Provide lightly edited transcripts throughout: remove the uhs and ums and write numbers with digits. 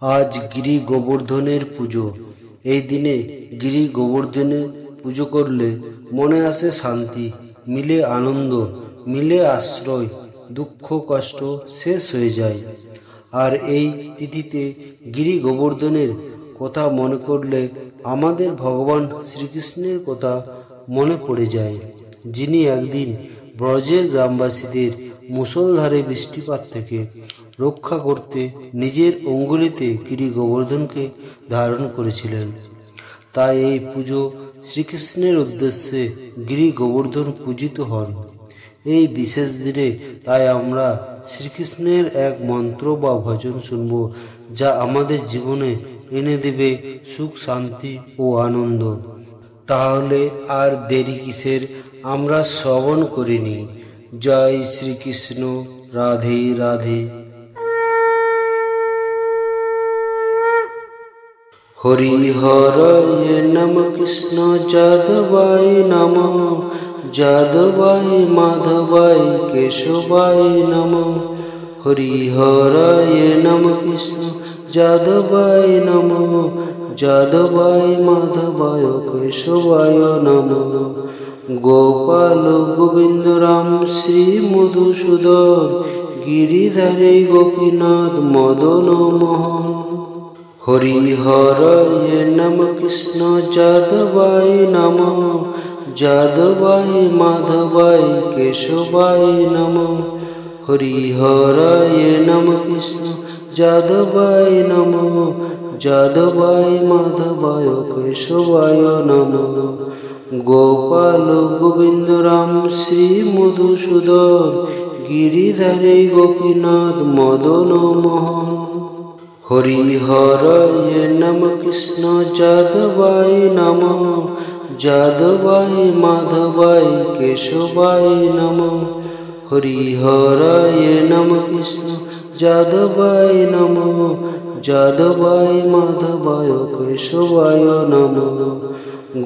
আজ গিরি গোবর্ধনের পুজো। এই দিনে গিরি গোবর্ধনে পুজো করলে মনে আসে শান্তি, মিলে আনন্দ, মিলে আশ্রয়, দুঃখ কষ্ট শেষ হয়ে যায়। আর এই তিথিতে গিরি গোবর্ধনের কথা মনে করলে আমাদের ভগবান শ্রীকৃষ্ণের কথা মনে পড়ে যায়, যিনি একদিন ব্রজের গ্রামবাসীদের মুষলধারে বৃষ্টিপাত থেকে রক্ষা করতে নিজের অঙ্গুলিতে গিরি গোবর্ধনকে ধারণ করেছিলেন। তাই এই পুজো শ্রীকৃষ্ণের উদ্দেশ্যে গিরি গোবর্ধন পূজিত হন। এই বিশেষ দিনে তাই আমরা শ্রীকৃষ্ণের এক মন্ত্র বা ভজন শুনব, যা আমাদের জীবনে এনে দেবে সুখ, শান্তি ও আনন্দ। তাহলে আর দেরি কিসের, আমরা শ্রবণ করে নিই। জয় শ্রীকৃষ্ণ, রাধে রাধে। হরি হরয়ে নম কৃষ্ণ যাদবায় নম, যাদবায় মাধবায় কেশবায় নম। হরি হরয়ে নম কৃষ্ণ যাদবায় নম, যাদবায় মাধবায় কেশবায় নম। গোপাল গোবিন্দ রাম শ্রী মধুসূদন, গিরিধারে গোপীনাথ মদন মোহন। হরি হরয়ে নম কৃষ্ণ যাদবায় নম, যাদবায় মাধবায় কেশবায় নম। হরি হরয়ে নম কৃষ্ণ যাদবায় নম, যাদবায় মাধবায় কেশবায় নম। গোপাল গোবিন্দ রাম শ্রী মধুসূদন, গিরিধারে গোপীনাথ মদন মোহন। হরি হরয়ে নম কৃষ্ণ যাদবায় নম, যাদবায় মাধবায় কেশবায় নম। হরি হরয়ে নম কৃষ্ণ যাদবায় নম, যাদবায় মাধবায় কেশবায় নম।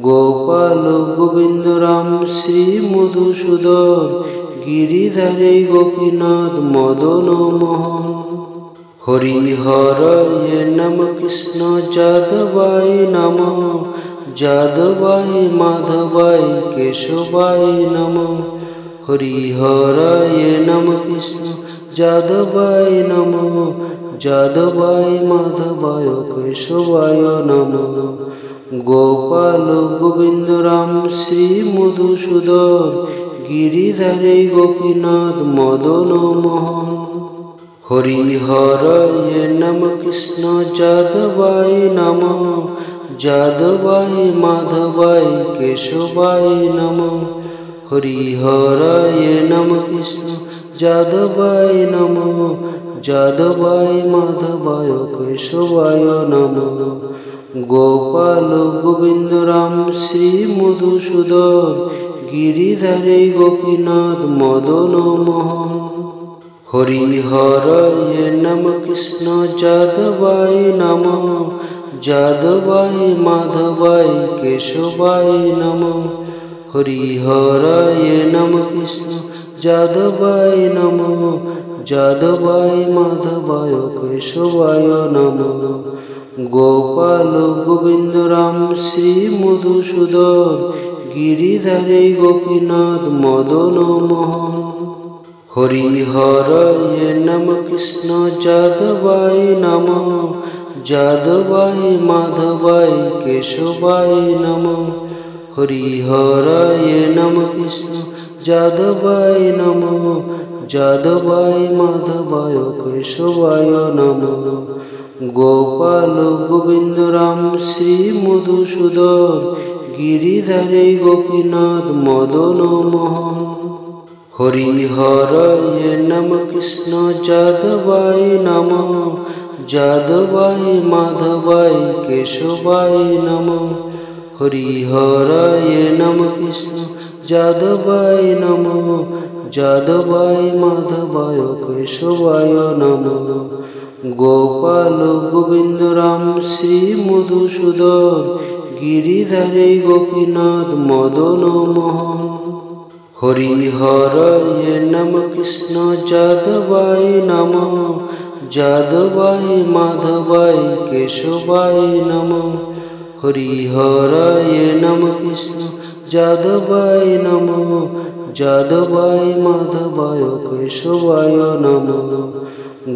গোপাল গোবিন্দ রাম শ্রী মধুসূদন, গিরিধারে গোপীনাথ মদন মোহন। হরি হরয়ে নম কৃষ্ণ যাদবায় নম, যাদবায় মাধবায় কেশবায় নম। হরি হরয়ে নম কৃষ্ণ যাদবায় নম, যাদবায় মাধবায় কেশবায় নম। গোপাল গোবিন্দ রাম শ্রী মধুসূদন, গিরিধারে গোপীনাথ মদন মোহন। হরি হরয়ে নম কৃষ্ণ যাদবায় নম, যাদবায় মাধবায় কেশবায় নম। হরি হরয়ে নম কৃষ্ণ যাদবায় নম, যাদবায় মাধবায় কেশবায় নম। গোপাল গোবিন্দ রাম শ্রী মধুসূদন, গিরিধারে গোপীনাথ মদন মোহন। হরি হরয়ে নম কৃষ্ণ যাদবায় নম, যাদবায় মাধবায় কেশবায় নম। হরি হরয়ে নম কৃষ্ণ যাদবায় নম, যাদবায় মাধবায় কেশবায় নম। গোপাল গোবিন্দ রাম শ্রী মধুসূদন, গিরিধারে গোপীনাথ মদন মোহন। হরি হরয়ে নম কৃষ্ণ যাদবায় নম, যাদবায় মাধবায় কেশবায় নম। হরি হরয়ে নম কৃষ্ণ যাদবায় নম, যাদবায় মাধবায় কেশবায় নম। গোপাল গোবিন্দ রাম শ্রী মধুসূদন, গিরিধারে গোপীনাথ মদন মোহন। হরি হরয়ে নম কৃষ্ণ যাদবায় নম, যাদবায় মাধবায় কেশবায় নম। হরি হরয়ে নম কৃষ্ণ যাদবায় নম, যাদবায় মাধবায় কেশবায় নম। গোপাল গোবিন্দ রাম শ্রী মধুসূদন, গিরিধারে গোপীনাথ মদন মোহন। হরি হরয়ে নম কৃষ্ণ যাদবায় নম, যাদবায় মাধবায় কেশবায় নমঃ। হরিহরায় নমঃ কৃষ্ণ যাদবায় নমঃ। যাদবায় মাধবায় কেশবায় নমঃ।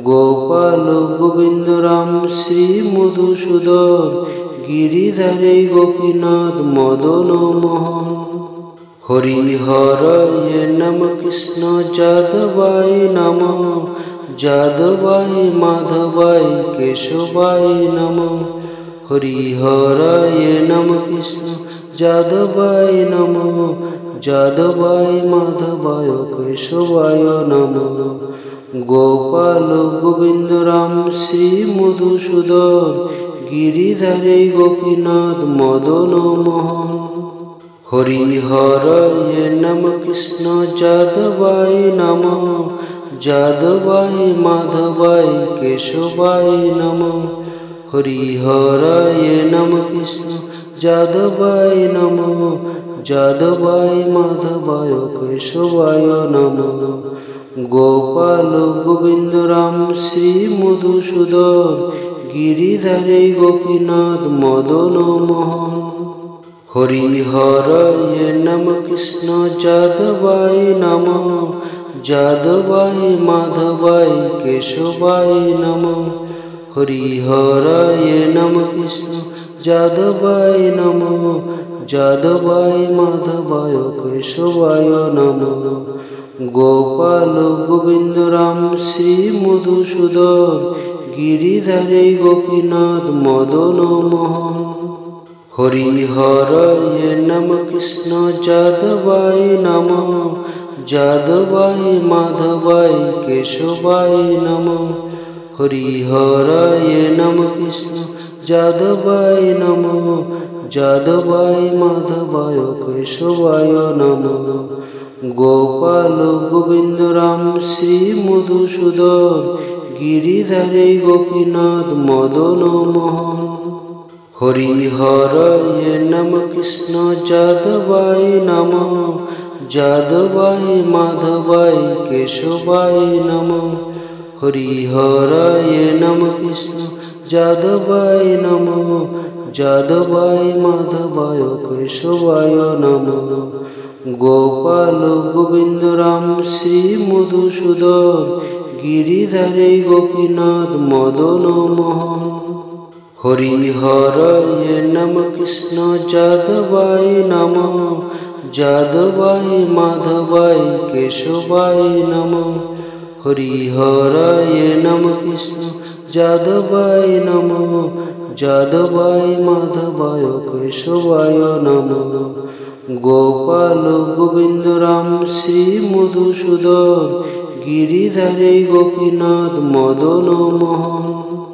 গোপাল গোবিন্দ রাম শ্রী মধুসূদন গিরিধারে গোপীনাথ মদন মোহন। হরিহরায় নমঃ কৃষ্ণ যাদবায় নমঃ। যাদবায় মাধবায় কেশবায় নমঃ। হরিহরায় নমঃ কৃষ্ণ যাদবায় নমঃ। যাদবায় মাধবায় কেশবায় নমঃ। গোপাল গোবিন্দ রাম শ্রী মধুসূদন গিরিধারে গোপীনাথ মদন মোহন। হরিহরায় নমঃ কৃষ্ণ যাদবায় নমঃ। যাদবায় মাধবায় কেশবায় নমঃ। হরিহরায় নমঃ কৃষ্ণ যাদবায় নমঃ। যাদবায় মাধবায় কেশবায় নমঃ। গোপাল গোবিন্দ রাম শ্রী মধুসূদন গিরিধারে গোপীনাথ মদন মোহন। হরিহরায় নমঃ কৃষ্ণ যাদবায় নমঃ। যাদবায় মাধবায় কেশবায় নমঃ। হরিহরায় নমঃ কৃষ্ণ যাদবায় নমঃ। যাদবায় মাধবায় কেশবায় নমঃ। গোপাল গোবিন্দ রাম শ্রী মধুসূদন গিরিধারে গোপীনাথ মদন মোহন। হরিহরায় নমঃ কৃষ্ণ যাদবায় নমঃ। যাদবায় মাধবায় কেশবায় নমঃ। হরিহরায় নমঃ কৃষ্ণ যাদবায় নমঃ। যাদবায় মাধবায় কেশবায় নমঃ। গোপাল গোবিন্দ রাম শ্রী মধুসূদন গিরিধারে গোপীনাথ মদন মোহন। হরিহরায় নমঃ কৃষ্ণ যাদবায় নমঃ। যাদবায় মাধবায় কেশবায় নমঃ। হরিহরায় নমঃ কৃষ্ণ যাদবায় নমঃ। যাদবায় মাধবায় কেশবায় নমঃ। গোপাল গোবিন্দ রাম শ্রী মধুসূদন গিরিধারে গোপীনাথ মদন মোহন। হরিহরায় নমঃ কৃষ্ণ যাদবায় নমঃ। যাদবায় মাধবায় কেশবায় নমঃ। হরিহরায় নমঃ কৃষ্ণ যাদবায় নমঃ। যাদবায় মাধবায় কেশবায় নমঃ। গোপাল গোবিন্দ রাম শ্রী মধুসূদন গিরিধারে গোপীনাথ মদন মোহন।